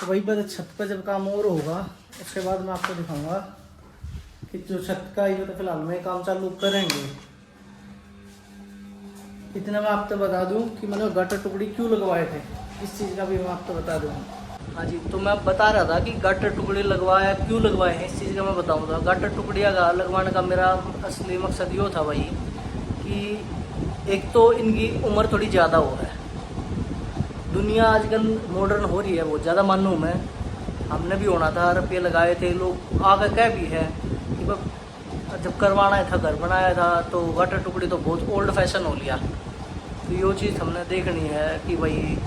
तो वही पर छत पर जब काम और होगा उसके बाद मैं आपको दिखाऊंगा कि जो छत का ये तो फिलहाल में काम चालू करेंगे। इतना मैं आपको बता दूं कि मैंने गटर टुकड़ी क्यों लगवाए थे, इस चीज़ का भी मैं आपको बता दूँ। हाँ जी, तो मैं बता रहा था कि गटर टुकड़ी लगवाया क्यों लगवाए हैं, इस चीज़ का मैं बताऊँगा। गटर टुकड़ियाँ का लगवाने का मेरा असली मकसद ये था भाई कि एक तो इनकी उम्र थोड़ी ज़्यादा हो है, दुनिया आजकल मॉडर्न हो रही है बहुत ज़्यादा मालूम है। हमने भी होना था, रुपये लगाए थे, लोग आगे कह भी है कि जब करवाना था घर बनाया था तो गटर टुकड़ी तो बहुत ओल्ड फैशन हो लिया। तो ये चीज़ हमने देखनी है कि भाई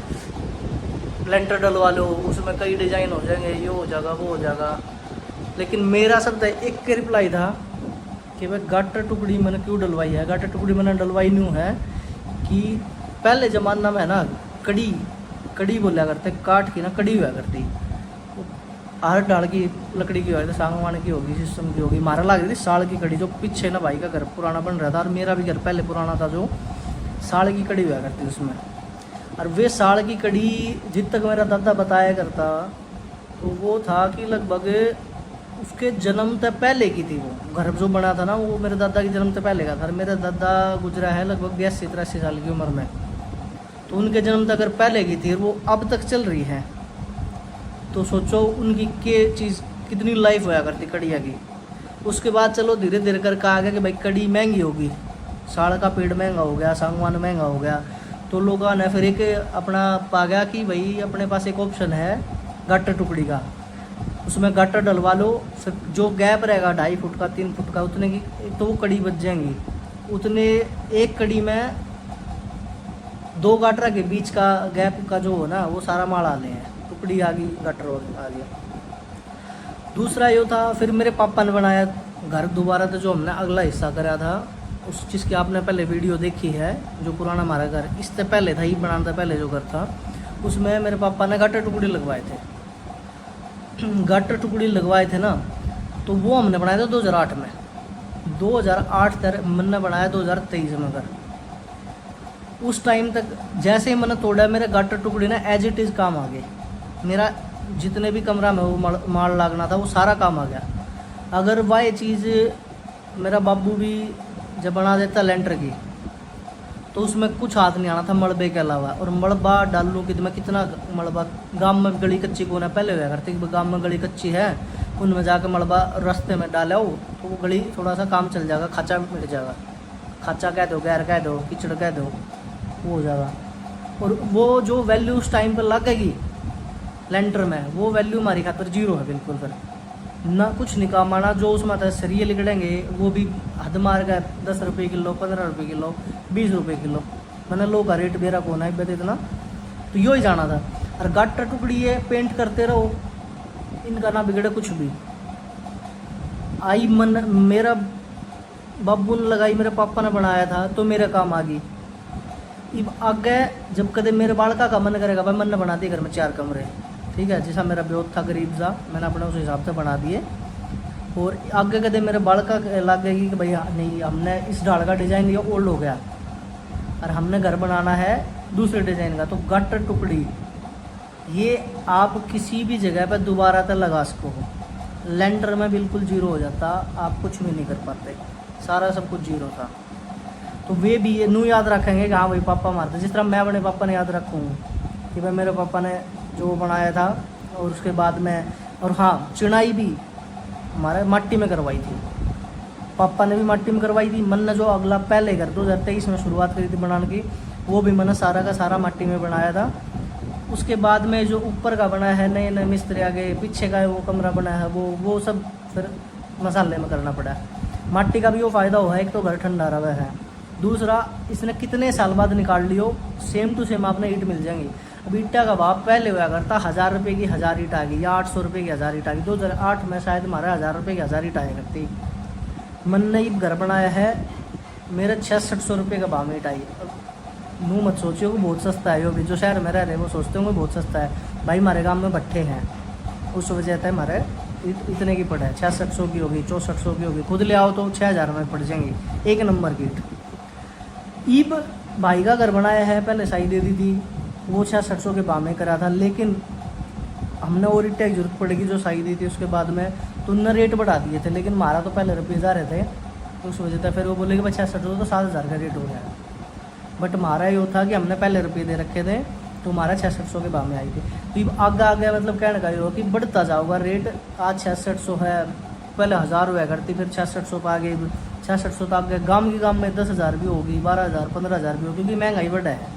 लेंटर डलवा लो, उसमें कई डिज़ाइन हो जाएंगे, ये हो जाएगा वो हो जाएगा। लेकिन मेरा सब एक के रिप्लाई था कि भाई गटर टुकड़ी मैंने क्यों डलवाई है। गटर टुकड़ी मैंने डलवाई न्यू है कि पहले ज़माना में ना कड़ी बोला करते, काट की ना कड़ी हुआ करती, हर डाल की लकड़ी की होगी, सागवान की होगी, शीशम की होगी, मारा लग रही थी साल की कड़ी। जो पीछे ना भाई का घर पुराना बन रहा था और मेरा भी घर पहले पुराना था, जो साल की कड़ी हुआ करती उसमें। और वे साल की कड़ी जित तक मेरा दादा बताया करता तो वो था कि लगभग उसके जन्म से पहले की थी। वो घर जो बना था ना वो मेरे दादा के जन्म से पहले का था। मेरा दादा गुजरा है लगभग 82-83 साल की उम्र में, तो उनके जन्म तक अगर पहले की थी वो अब तक चल रही है, तो सोचो उनकी के चीज़ कितनी लाइफ होया करती कड़िया की। उसके बाद चलो धीरे धीरे कर कहा गया कि भाई कड़ी महंगी होगी, साड़ का पेड़ महंगा हो गया, सागवान महंगा हो गया, तो लोगों ने फिर एक अपना पा गया कि भाई अपने पास एक ऑप्शन है गटर टुकड़ी का, उसमें गटर डलवा लो। फिर जो गैप रहेगा 2.5 फुट का 3 फुट का उतने की तो वो कड़ी बच जाएंगी। उतने एक कड़ी में 2 गटर के बीच का गैप का जो हो ना वो सारा माल आ ले हैं, टुकड़ी आ गई, गटर आ गया। दूसरा ये था, फिर मेरे पापा ने बनाया घर दोबारा, तो जो हमने अगला हिस्सा करा था उस चीज़ की आपने पहले वीडियो देखी है, जो पुराना हमारा घर इससे पहले था, ये बनाना था पहले जो घर था, उसमें मेरे पापा ने गटर टुकड़ी लगवाए थे। गटर टुकड़ी लगवाए थे ना, तो वो हमने बनाया था 2008 में। 2008 तक मैंने बनाया 2023 में घर। उस टाइम तक जैसे ही मैंने तोड़ा मेरे गटर टुकड़ी ना एज इट इज़ काम आ गए। मेरा जितने भी कमरा में वो माल लागना था वो सारा काम आ गया। अगर वह चीज़ मेरा बाबू भी जब बना देता लेंटर की तो उसमें कुछ हाथ नहीं आना था मलबे के अलावा। और मलबा डाल लूँ कि मैं कितना मलबा, गांव में गली कच्ची को ना पहले हुआ करती कि गांव में गली कच्ची है, उनमें जाकर मलबा रास्ते में डाला हो तो वो गली थोड़ा सा काम चल जाएगा, खाचा मिट जाएगा, खाचा कह दो, गैर कह दो, कीचड़ कह दो, वो हो जाएगा। और वो जो वैल्यू उस टाइम पर लगेगी लेंटर में, वो वैल्यू हमारी खातर जीरो है बिल्कुल। फिर ना कुछ नहीं काम आना, जो उसमें था सरिये निकलेंगे वो भी हद मार गए 10 रुपये किलो, 15 रुपये किलो, 20 रुपये किलो। मैंने लोग का रेट मेरा कौन है बेटे इतना, तो यो ही जाना था। और गटर टुकड़ी ये पेंट करते रहो, इनका ना बिगड़े कुछ भी। आई मन मेरा बाबू ने लगाई, मेरे पापा ने बनाया था तो मेरे काम आ गई। अब आगे जब कदे मेरे बालका का मन करेगा, भाई मन ने बना दिए घर में 4 कमरे, ठीक है, जैसा मेरा ब्योत था गरीब सा, मैंने अपने उस हिसाब से बना दिए। और आगे कदे मेरे बालका लग गई कि भाई नहीं हमने इस ढाल का डिज़ाइन ये ओल्ड हो गया और हमने घर बनाना है दूसरे डिज़ाइन का, तो गटर टुकड़ी ये आप किसी भी जगह पर दोबारा तक लगा सको। लेंटर में बिल्कुल जीरो हो जाता, आप कुछ भी नहीं कर पाते, सारा सब कुछ जीरो था। तो वे भी ये नू याद रखेंगे कि हाँ भाई पापा मारते, जिस तरह मैं अपने पापा ने याद रखूँगा कि भाई मेरे पापा ने जो बनाया था। और उसके बाद में, और हाँ चिनाई भी हमारे माटी में करवाई थी, पापा ने भी माटी में करवाई थी। मन ने जो अगला पहले घर 2023 में शुरुआत करी थी बनाने की, वो भी मैंने सारा का सारा माटी में बनाया था। उसके बाद में जो ऊपर का बना है, नए नए मिस्त्री आ गए, पीछे का वो कमरा बना है, वो सब फिर मसाले में करना पड़ा। माटी का भी वो फ़ायदा हुआ है, एक तो घर ठंडा रहा है, दूसरा इसने कितने साल बाद निकाल लियो सेम टू सेम आपने ईंट मिल जाएंगी। अब ईंटा का भाव पहले हुआ करता 1000 रुपये की 1000 ईंट आ गई, या 800 रुपये की 1000 ईंट आ गई। 2008 में शायद हमारा 1000 रुपये की 1000 ईंट आया करती। मन ने घर बनाया है, मेरे 600-700 रुपये का भाव में ईंट आई। मुँह मत सोचियो कि बहुत सस्ता है, यो भी जो शहर में रह रहे वो सोचते होंगे बहुत सस्ता है। भाई हमारे गाँव में भट्ठे हैं, उस वजह से हमारे इतने की पड़ है, 600-700 की होगी, 6400 की होगी, खुद ले आओ तो 6000 में पड़ जाएंगी एक नंबर की ईंट। ईब भाई का घर बनाया है, पहले साई दे दी थी, वो 600-700 के भाव में करा था। लेकिन हमने और ईंटें की जरूरत पड़ेगी जो साई दी थी उसके बाद में, तो उनने रेट बढ़ा दिए थे, लेकिन हमारा तो पहले रुपये जा रहे थे, तो उस वजह से फिर वो बोले कि भाई 66 तो 7,000 का रेट हो गया। बट हमारा ये था कि हमने पहले रुपये दे रखे थे, तो हमारा 6600 के भाव में आई थी। तो आगे आगे मतलब कहने का ये हो कि बढ़ता जाओगा रेट। आज 6600 है, पहले 1000 हुआ करती, फिर 6600 पर आ गई, 6600 तक गए। गांव के गांव में 10,000 भी होगी, 12,000 15,000 भी होगी, क्योंकि महंगाई बढ़ा है।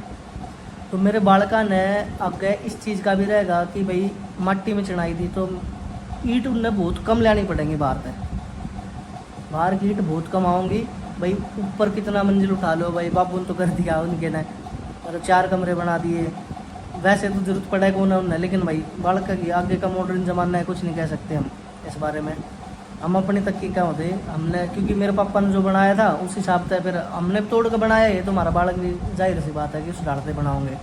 तो मेरे बालका ने आगे इस चीज़ का भी रहेगा कि भाई मट्टी में चढ़ाई थी तो ईंट उन्हें बहुत कम लानी पड़ेंगी बाहर से, बाहर की ईंट बहुत कम आऊँगी। भाई ऊपर कितना मंजिल उठा लो, भाई बाबू ने तो कर दिया उनके ने, और 4 कमरे बना दिए। वैसे तो जरूरत पड़ेगा उन्हें, लेकिन भाई बालका की आगे का मॉडर्न ज़माना है, कुछ नहीं कह सकते हम इस बारे में। हम अपनी तक की क्या होते हमने, क्योंकि मेरे पापा ने जो बनाया था उस हिसाब से फिर हमने तोड़ कर बनाया है, तो हमारा बालक भी जाहिर सी बात है कि उस ढाल से बनाओगे।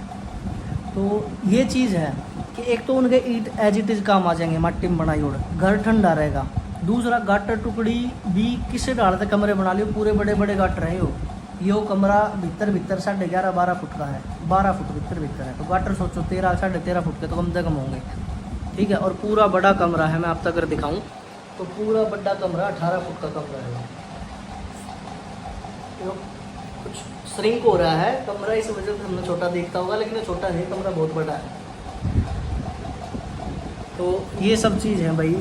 तो ये चीज़ है कि एक तो उनके ईंट एज इट इज़ काम आ जाएंगे, मट्टी में बनाई और घर ठंडा रहेगा। दूसरा गाटर टुकड़ी भी किसी ढाल से कमरे बना लियो, पूरे बड़े बड़े गाटर हैं यो कमरा भीतर 11.5-12 फुट का है, 12 फुट भीतर है, तो गाटर सोचो 13-13.5 फुट के तो कम से कम होंगे, ठीक है। और पूरा बड़ा कमरा है, मैं आप तक अगर दिखाऊं तो पूरा बड़ा कमरा 18 फुट का कमरा है। तो कुछ श्रिंक हो रहा है कमरा, इस वजह से हमने छोटा देखता होगा, लेकिन छोटा नहीं, कमरा बहुत बड़ा है। तो ये सब चीज़ है भाई,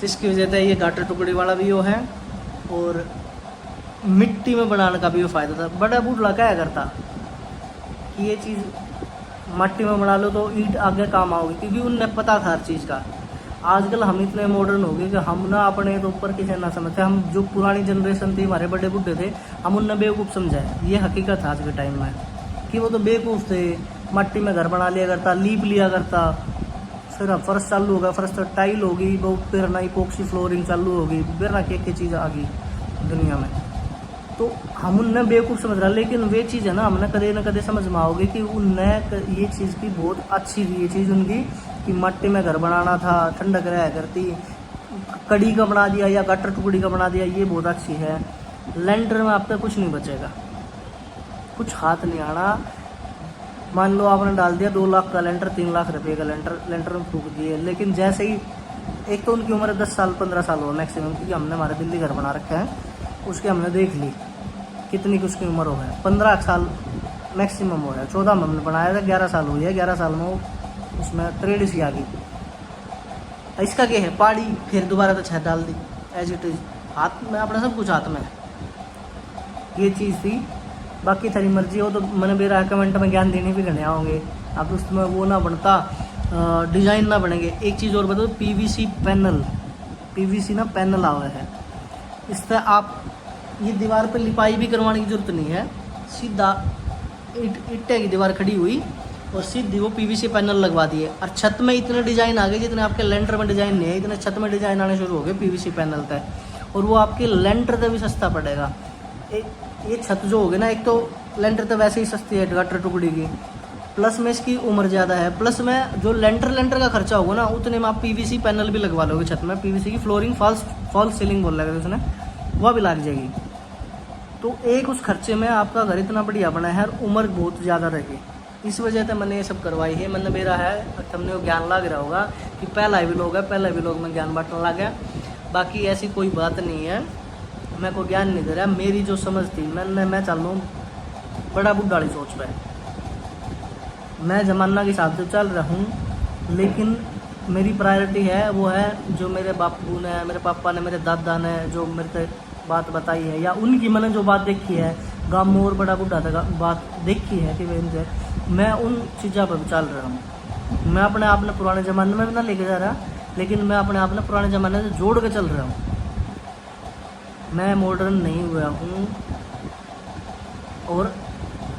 जिसकी वजह से ये गाटर टुकड़ी वाला भी वो है, और मिट्टी में बनाने का भी वो फ़ायदा था। बड़ा बूढ़ा क्या करता कि ये चीज़ मट्टी में बना लो तो ईंट आगे काम आओगी, क्योंकि उन्हें पता था हर चीज़ का। आजकल हम इतने मॉडर्न हो गए कि हम ना अपने तो ऊपर किसी ना समझते, हम जो पुरानी जनरेशन थी, हमारे बड़े बूढ़े थे, हम उन्हें बेवकूफ़ समझाए। ये हकीकत था आज के टाइम में कि वो तो बेवकूफ़ थे, मट्टी में घर बना लिया करता, लीप लिया करता, फिर अब फर्श चालू होगा, फर्श तो टाइल होगी, वो फिर ना इपोक्सी फ्लोरिंग चालू होगी, फिर ना क्या चीज़ आ गई दुनिया में। तो हम उन्हें बेवकूफ़ समझ रहा, लेकिन वे चीज़ है ना, हमने कदे न कदे समझ में आओगे कि उन्हें ये चीज़ की बहुत अच्छी थी, ये चीज़ उनकी कि मट्टी में घर बनाना था, ठंडक रहा करती। कड़ी का बना दिया या गटर टुकड़ी का बना दिया, ये बहुत अच्छी है। लेंटर में आपका कुछ नहीं बचेगा, कुछ हाथ नहीं आना। मान लो आपने डाल दिया 2 लाख का लेंटर, 3 लाख रुपये का लेंटर में फूक दिए, लेकिन जैसे ही एक तो उनकी उम्र 10 साल 15 साल हो मैक्सिमम, क्योंकि हमने हमारे दिल्ली घर बना रखा है, उसके हमने देख ली कितनी की उसकी उम्र हो है, 15 साल मैक्सिमम हो है। 14 में हमने बनाया था, 11 साल हुई है, 11 साल में उसमें ट्रेड सी आ गई। इसका क्या है, पाड़ी फिर दोबारा तो छत डाल दी एज इट इज़, हाथ में अपना सब कुछ हाथ में, ये चीज़ थी। बाकी थारी मर्जी हो, तो मैंने मेरा कमेंट में ज्ञान देने भी घने आओगे आप, उसमें वो ना बनता, डिज़ाइन ना बनेंगे। एक चीज़ और बताओ, पीवीसी पैनल, पीवीसी ना पैनल आ हुआ है, इससे आप ये दीवार पर लिपाई भी करवाने की ज़रूरत नहीं है, सीधा ईंटें की दीवार खड़ी हुई और सीधी वो पीवीसी पैनल लगवा दिए। और छत में इतने डिज़ाइन आ गए जितने आपके लेंटर में डिज़ाइन नहीं है, इतने छत में डिज़ाइन आने शुरू हो गए पीवीसी पैनल तक, और वो आपके लेंटर से भी सस्ता पड़ेगा। ये छत जो होगी ना, एक तो लेंटर तो वैसे ही सस्ती है गटर टुकड़ी की, प्लस में इसकी उम्र ज़्यादा है, प्लस में जो लेंटर का खर्चा होगा ना, उतने में आप पीवीसी पैनल भी लगवा लोगे छत में, पीवीसी की फ्लोरिंग फॉल्स सीलिंग बोल रहा है उसने, वह भी लग जाएगी। तो एक उस खर्चे में आपका घर इतना बढ़िया बना है, और उम्र बहुत ज़्यादा रहेगी। इस वजह से मैंने ये सब करवाई है। मैंने मेरा है, हमने वो ज्ञान लग रहा होगा कि पहला भी लोग है, पहला भी लोग में ज्ञान बांटने लग गया। बाकी ऐसी कोई बात नहीं है, मैं कोई ज्ञान नहीं दे रहा, मेरी जो समझ थी मैं चल रहा हूँ बड़ा बुढ़ा वाली सोच पे, मैं ज़माना के हिसाब से चल रहा हूँ, लेकिन मेरी प्रायोरिटी है वो है जो मेरे बापू ने, मेरे पापा ने, मेरे दादा ने जो मेरे से बात बताई है, या उनकी मैंने जो बात देखी है, गाँव में और बड़ा बुढ़ा था बात देखी है कि वैसे मैं उन चीज़ों पर चल रहा हूँ। मैं अपने आप ने पुराने ज़माने में भी ना लेके जा रहा, लेकिन मैं अपने आप ने पुराने ज़माने से जोड़ के चल रहा हूँ। मैं मॉडर्न नहीं हुआ हूँ, और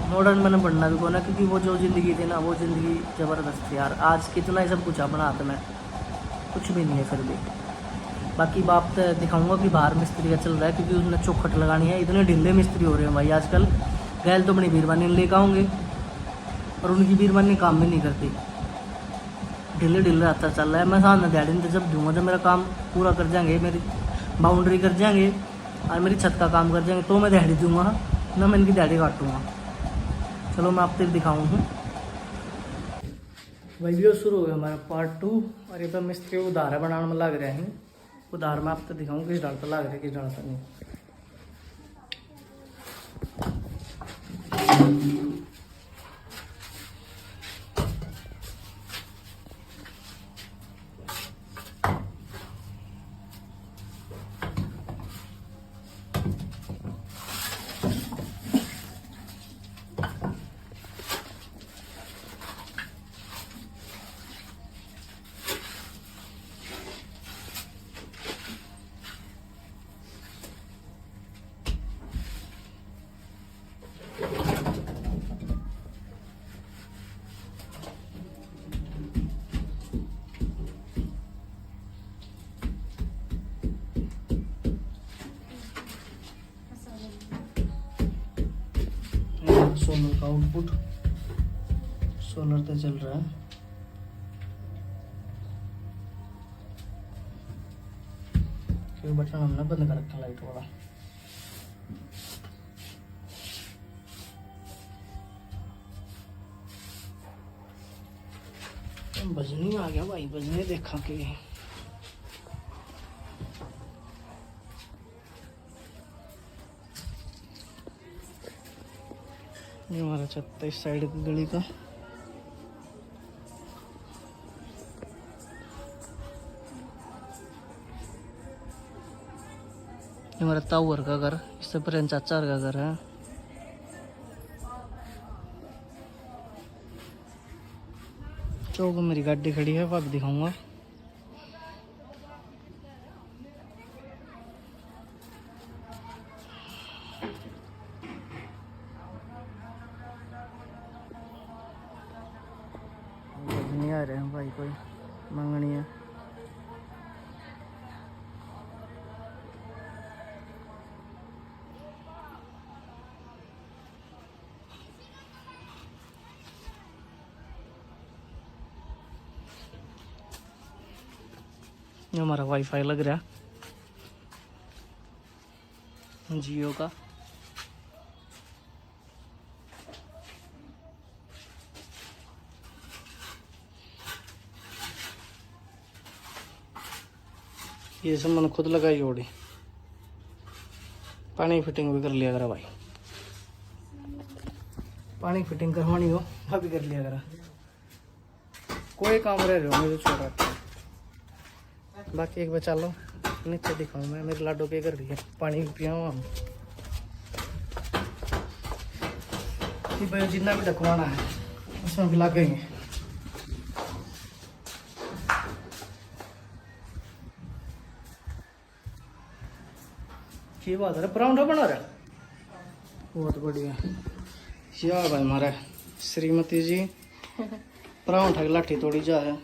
मॉडर्न मैंने बनना भी कोना, क्योंकि वो जो ज़िंदगी थी ना, वो ज़िंदगी ज़बरदस्त थी यार। आज कितना ही सब कुछ अपना हाथ में, कुछ भी नहीं है फिर भी। बाकी बात दिखाऊंगा कि बाहर मिस्त्री का चल रहा है, क्योंकि उसने चौखट लगानी है। इतने ढीले मिस्त्री हो रहे हैं भाई आजकल, गैल तो अपनी बीरबानी लेकर आऊँगे, और उनकी बीरबानी काम भी नहीं करती, ढीले रास्ता चल रहा है। मैं सामने दिहाड़ी में जब दूँगा, जब मेरा काम पूरा कर जाएंगे, मेरी बाउंड्री कर जाएंगे और मेरी छत का काम कर जाएंगे, तो मैं दिहाड़ी दूँगा ना, मैं इनकी दिहाड़ी काटूँगा। चलो मैं आपको दिखाऊँ हूँ। वीडियो शुरू हो गया हमारा पार्ट 2। और ये तो मिस्त्री उधार बनाने में लग रहे हैं। उधार में आपको दिखाऊँ किस डाल पर लग रहा है किस डाल पर नहीं। सोलर का आउटपुट सोलर पे चल रहा है। फिर बटन हमने बंद कर रखा लाइट वाला। बजनी आ गया भाई, बजने देखा कि ये हमारा छत इस साइड की गली का। ये हमारा ताऊर का घर, इससे प्रेम चाचा का घर है। चौक में मेरी गाड़ी खड़ी है, वहाँ भी दिखाऊंगा। नहीं आ रहे हैं भाई, कोई मंगनी है। ये हमारा वाईफाई लग रहा है जियो का। ये सब मैंने खुद लगाई ओड़ी। पानी फिटिंग भी कर लिया करा भाई, पानी फिटिंग करवानी हो वह भी कर लिया करा। कोई काम रह रहे हो मुझे छोड़ा। बाकी एक बचा लो नीचे दिखाऊं मैं, मेरे लाडो के कर रही है पानी पिया हम। जितना भी ढकवाना है उसमें भी लगेंगे। ये बात है, परांठा बना रहा बहुत बढ़िया। या भाई हमारा श्रीमती जी परांठा की लाठी तोड़ी जा है।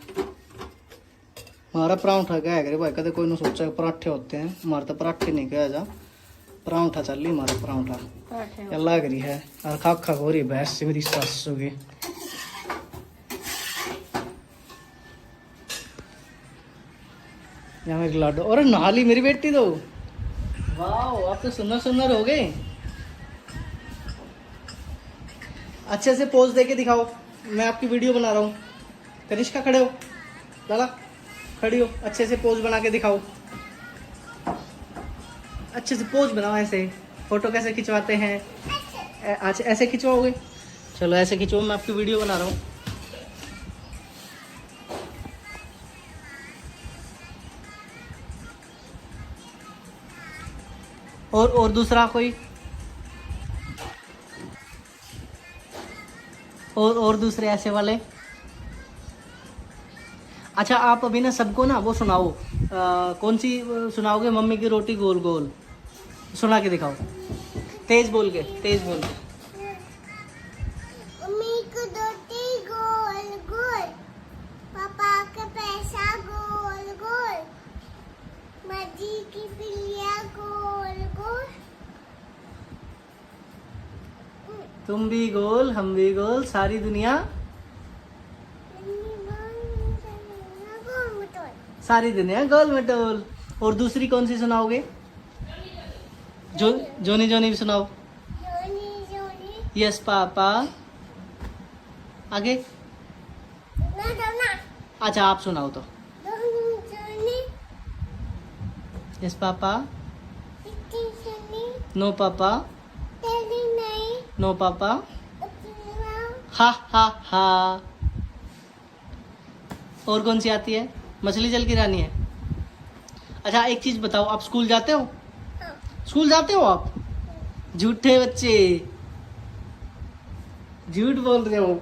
हमारा परांठा क्या है भाई, कदे कोई ने सोचा पराठे होते हैं। हमारे तो पराठे नहीं कहा जा, परांठा चल रही हमारा परांठा क्या लग रही है। और खा खा हो रही भैंस मेरी सास होगी। यहाँ मेरी लाडो और नाली मेरी बेटी तो वाह, आप तो सुंदर सुंदर हो गए। अच्छे से पोज दे के दिखाओ, मैं आपकी वीडियो बना रहा हूँ। कनिष्का खड़े हो, लाला खड़ी हो, अच्छे से पोज बना के दिखाओ। अच्छे से पोज बनाओ। ऐसे फोटो कैसे खिंचवाते हैं, अच्छा ऐसे खिंचवाओगे। चलो ऐसे खिंचवाओ, मैं आपकी वीडियो बना रहा हूँ। और दूसरा कोई और दूसरे ऐसे वाले। अच्छा आप अभी ना सबको ना वो सुनाओ, कौन सी सुनाओगे? मम्मी की रोटी गोल गोल सुना के दिखाओ, तेज बोल के, तेज बोल के। मम्मी की रोटी गोल गोल, पापा का पैसा गोल गोल, मजी की बिल्लियाँ गोल गोल। तुम भी गोल हम भी गोल, सारी दुनिया सारी दुनिया गोल मटोल। और दूसरी कौन सी सुनाओगे? जोनी जोनी भी सुनाओ। जोनी जोनी यस पापा। आगे ना अच्छा आप सुनाओ तो। दोनों सुनी, यस पापा, इतनी सुनी, नो पापा, तेरी नहीं, नो पापा, अपना हा हा हा। और कौन सी आती है? मछली जल की रानी है। अच्छा एक चीज बताओ, आप स्कूल जाते हो? हाँ, स्कूल जाते हो आप? झूठे बच्चे, झूठ बोल रहे हो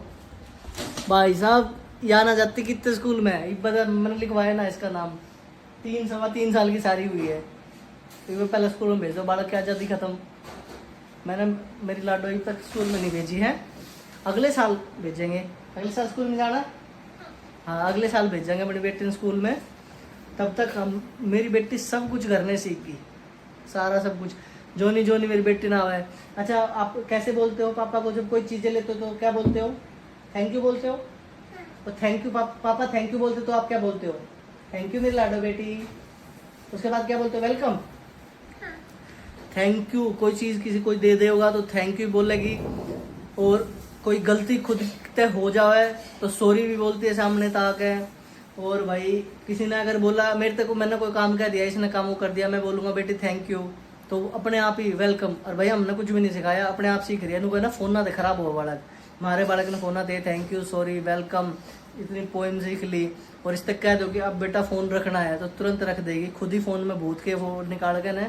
भाई साहब। यहाँ ना जाती कितने स्कूल में है, बता मैंने लिखवाया ना इसका नाम। 3 साल की सारी हुई है, तो पहले स्कूल में भेज दो, बालक की आज़ादी खत्म। मैंने मेरी लाडो अभी तक स्कूल में नहीं भेजी है, अगले साल भेजेंगे। अगले साल स्कूल में जाना? हाँ अगले साल भेजेंगे मेरी बेटी ने स्कूल में। तब तक हम, मेरी बेटी सब कुछ करने सीख गई, सारा सब कुछ। जोनी जोनी मेरी बेटी ना है। अच्छा आप कैसे बोलते हो पापा को जब कोई चीज़ें लेते हो तो क्या बोलते हो? थैंक यू बोलते हो? तो थैंक यू पापा थैंक यू बोलते तो आप क्या बोलते हो? थैंक यू मेरी लाडो बेटी। उसके बाद क्या बोलते हो? वेलकम। थैंक यू, कोई चीज़ किसी कोई दे दे होगा तो थैंक यू बोलेगी। और कोई गलती खुद से हो जाए तो सॉरी भी बोलती है सामने तक है। और भाई किसी ने अगर बोला मेरे तक, मैंने कोई काम कह दिया, इसने काम वो कर दिया, मैं बोलूँगा बेटी थैंक यू, तो अपने आप ही वेलकम। और भाई हमने कुछ भी नहीं सिखाया, अपने आप सीख रही है। नु ना फोन ना दे खराब हो बालक, हमारे बालक ने फोन ना दे थैंक यू सॉरी वेलकम इतनी पोएम सीख ली। और इस तक कह दो कि अब बेटा फ़ोन रखना है तो तुरंत रख देगी, खुद ही फ़ोन में भूत के वो निकाल के ना,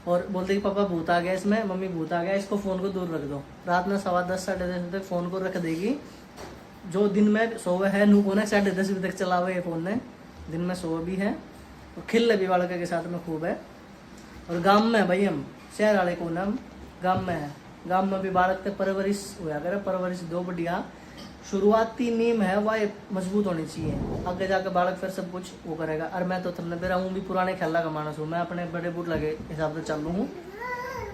और बोलते कि पापा भूत आ गया इसमें, मम्मी भूत आ गया, इसको फ़ोन को दूर रख दो। रात में 10:15 साढ़े 10 बजे तक फ़ोन को रख देगी। जो दिन में सोवे है नू को ना 10:30 बजे तक चलावे ये फ़ोन ने, दिन में सोवे भी है और खिल भी बालक के साथ में खूब है। और गाँव में भाई हम शहर वाले को ना, हम गाँव में है, गाँव में भी बालक के परवरिश होया करे, परवरिश दो बढ़िया। शुरुआती नींव है वह मजबूत होनी चाहिए, आगे जाकर बालक फिर सब कुछ वो करेगा। और मैं तो थमने दे रहा हूँ भी पुराने ख्याल का मानस हूँ, मैं अपने बड़े बूढ़ लगे हिसाब से चालू हूँ।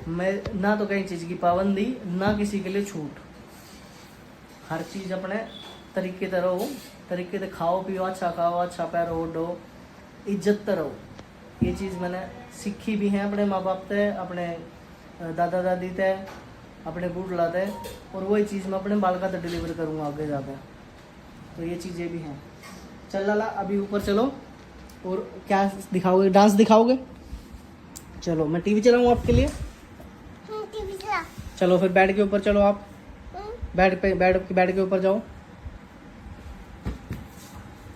मैं ना तो कहीं चीज़ की पाबंदी, ना किसी के लिए छूट, हर चीज़ अपने तरीके से रहो, तरीके से खाओ पियो, अच्छा खाओ, अच्छा पैरो ओढ़ो, इज्जत से रहो। ये चीज़ मैंने सीखी भी है अपने माँ बाप से, अपने दादा दादी से, अपने बूढ़ लाते, और वही चीज़ मैं अपने बालका तक डिलीवर करूँगा आगे जाकर। तो ये चीज़ें भी हैं। चल लाला अभी ऊपर चलो, और क्या दिखाओगे? डांस दिखाओगे? चलो मैं टीवी चलाऊँ आपके लिए? टीवी चला, चलो फिर बेड के ऊपर चलो आप, बेड के ऊपर जाओ।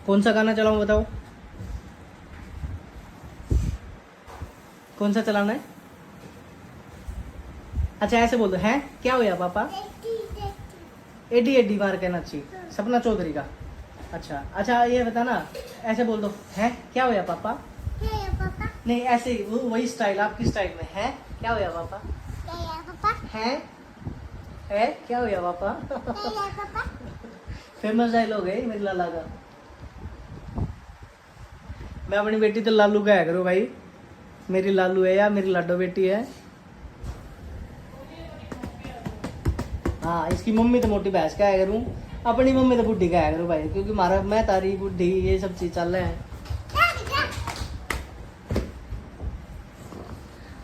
कौन सा गाना चलाऊँ बताओ, कौन सा चलाना है? अच्छा ऐसे बोल दो, हैं क्या हुआ पापा? एडी एडी मार के नची, सपना चौधरी का। अच्छा अच्छा ये बता ना, ऐसे बोल दो, हैं क्या हुआ पापा? है पापा, नहीं ऐसे ही, वही स्टाइल आपकी स्टाइल में, है क्या हुआ पापा? है पापा, है क्या हुआ पापा? है पापा, फेमस डायलॉग है मेरी लाला का। मैं अपनी बेटी तो लालू कहा करूँ भाई, मेरी लालू है या मेरी लाडो बेटी है। हाँ इसकी मम्मी तो मोटी भैंस कहा करूँ, अपनी मम्मी तो बुढ़ी कहा करूँ भाई, क्योंकि मारा मैं तारी बुढ़ी ये सब चीज चल रहे हैं।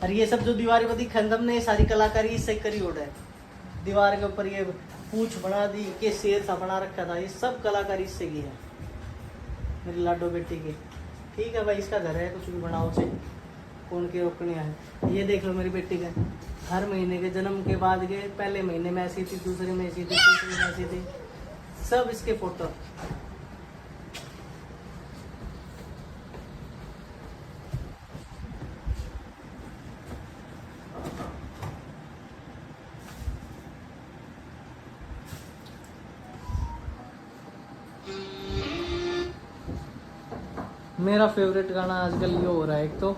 और ये सब जो दीवार पर दिखा ने सारी कलाकारी इससे करी ओढ़ है। दीवार के ऊपर ये पूंछ बना दी, के शेर सा बना रखा था, ये सब कलाकारी इससे की है मेरी लाडो बेटी की। ठीक है भाई इसका घर है, कुछ भी बनाओ से कौन के रोकने है। ये देख लो मेरी बेटी का, हर महीने के जन्म के बाद के पहले महीने में ऐसी थी, दूसरे में ऐसी थी, तीसरे में ऐसी थी, सब इसके फोटो। मेरा फेवरेट गाना आजकल ये हो रहा है, एक तो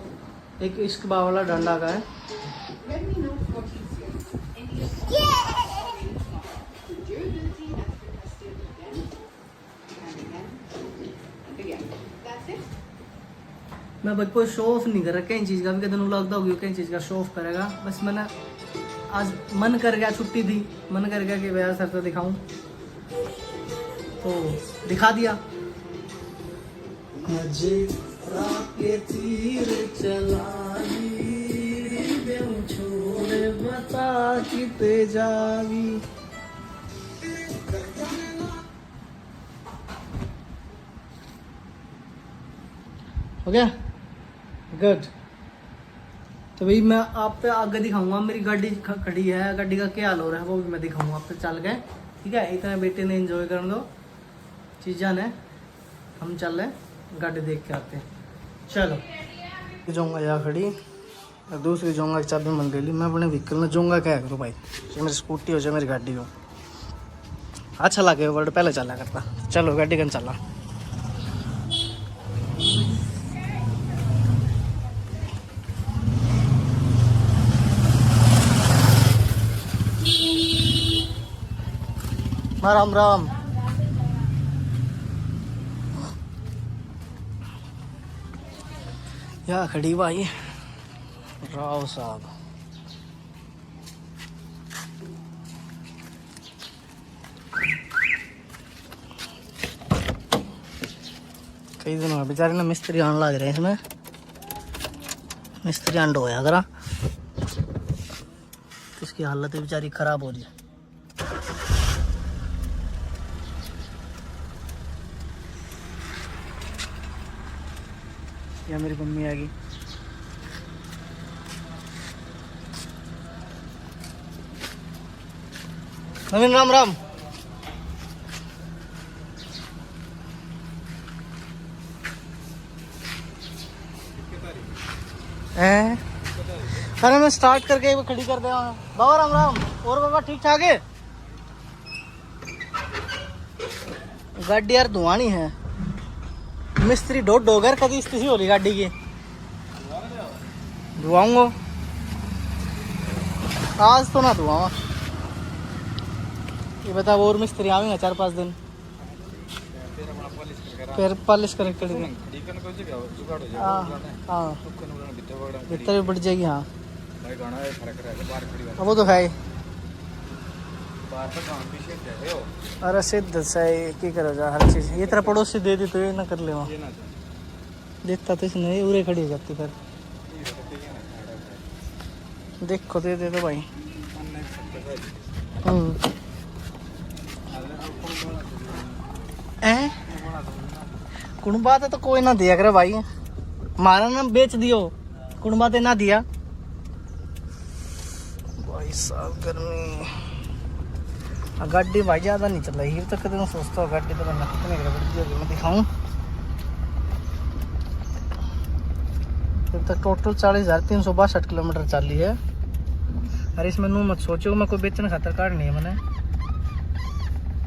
एक इश्क बावला डंडा का है। मैं भाई कोई शो ऑफ नहीं कर रहा कहीं चीज़ का, भी कहते लगता होगी कहीं चीज़ का शो ऑफ करेगा, बस मैंने आज मन कर गया, छुट्टी थी, मन कर गया कि भैया सर से दिखाऊं तो दिखा दिया। के तीर चलाई छोड़े बता किते जावी। हो गया गुड। तो भाई मैं आप पे आगे दिखाऊंगा, मेरी गाड़ी खड़ी है, गाड़ी का क्या हाल हो रहा है वो भी मैं दिखाऊंगा आप पे चल गए। ठीक है, इतना बेटे ने एंजॉय करने दो चीज़ा ने, हम चल रहे गाड़ी देख के आते हैं। चलो जाऊँगा यहाँ खड़ी, दूसरी जाऊँगा की चाबी मन गई, मैं अपने व्हीकल में जाऊँगा क्या करूँ भाई, चाहे मेरी स्कूटी हो चाहे मेरी गाड़ी हो, अच्छा लगे वर्ड पहले चला करता। चलो गाड़ी कन चला। राम राम। यहाँ खड़ी भाई राव साहब, कई दिन हुए बेचारे ना मिस्त्री आने लग रहे हैं इसमें, मिस्त्री अंड होया करा, इसकी हालत बेचारी खराब हो रही है। या मेरी मम्मी आ गई। नवीन राम राम। अरे मैं स्टार्ट करके वो खड़ी कर दे। बाबा राम राम। और बाबा ठीक ठाक है? गाड़ी यार धुआनी है, मिस्त्री डो डोगर कभी स्थिति हो रही गाड़ी की, धुआऊंगा आज तो ना धुआवा। ये बता और मिस्त्री आवेंगे 4-5 दिन फिर पॉलिश करके हाँ भीतर भी बढ़ जाएगी। हाँ वो तो है। अरे सिद्ध सही की करो जा हर चीज, ये तरह पड़ोसी दे दी तो ये ना कर ले, देखता तो इसने उरे खड़ी हो जाती फिर। देखो दे दे तो भाई। कुण बात है तो कोई ना दिया करे भाई, मारा ना बेच दियो, कुण बात है ना दिया भाई साहब। गर्मी गाड़ी भाई ज़्यादा नहीं चल रही तक, तो सोचता हूँ गाड़ी तो मैं कितने गड़बड़ी होगी मैं दिखाऊँ। जब तक टोटल 40,362 किलोमीटर चली है। अरे इसमें नू मत सोचो मैं कोई बेचने खातर काटनी है मैंने,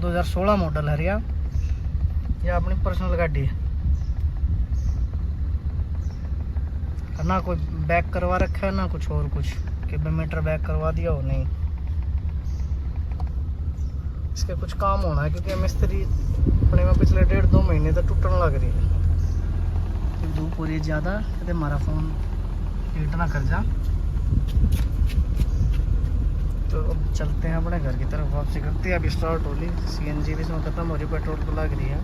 2016 मॉडल है यह अपनी पर्सनल गाड़ी है, ना कोई बैक करवा रखा है ना कुछ और कुछ कि मीटर बैक करवा दिया हो, नहीं। इसके कुछ काम होना है क्योंकि मिस्त्री अपने में पिछले 1.5-2 महीने तक टूटने लग रही है। धूप हो रही है ज़्यादा, कहते हमारा फ़ोन हीट ना कर जा। तो अब चलते हैं अपने घर की तरफ, वापसी करते हैं। अभी स्टार्ट हो रही CNG भी इसमें ख़त्म हो रही, पेट्रोल तो लग रही है,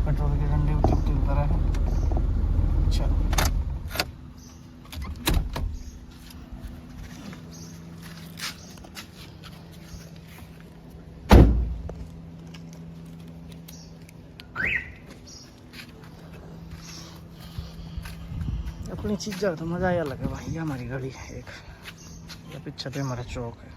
पेट्रोल की डंडी उठी उतर है। चलो अपनी चीज़ तो मज़ा आया लगे भाई। ये हमारी गाड़ी है एक, ये पीछे पे हमारा चौक है।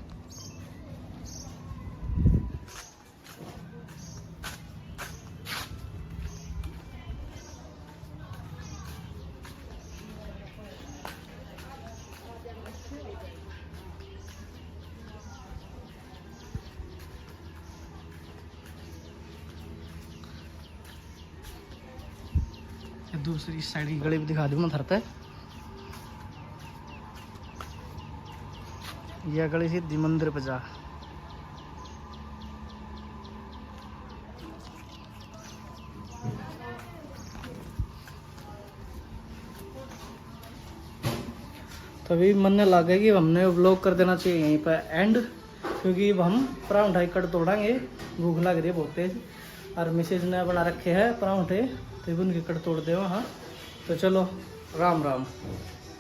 दूसरी साइड की गली भी दिखा दूँ मैं थरते। यह गली सीधी मंदिर पे जा। तभी मन लगा कि हमने व्लॉग कर देना चाहिए यहीं पर एंड, क्योंकि अब हम परांठा कट तोड़ेंगे, भूख लग रही है बहुत तेज, और मिसेज ने बना रखे हैं परांठे तो उनके कट तोड़ दे। हाँ तो चलो राम राम।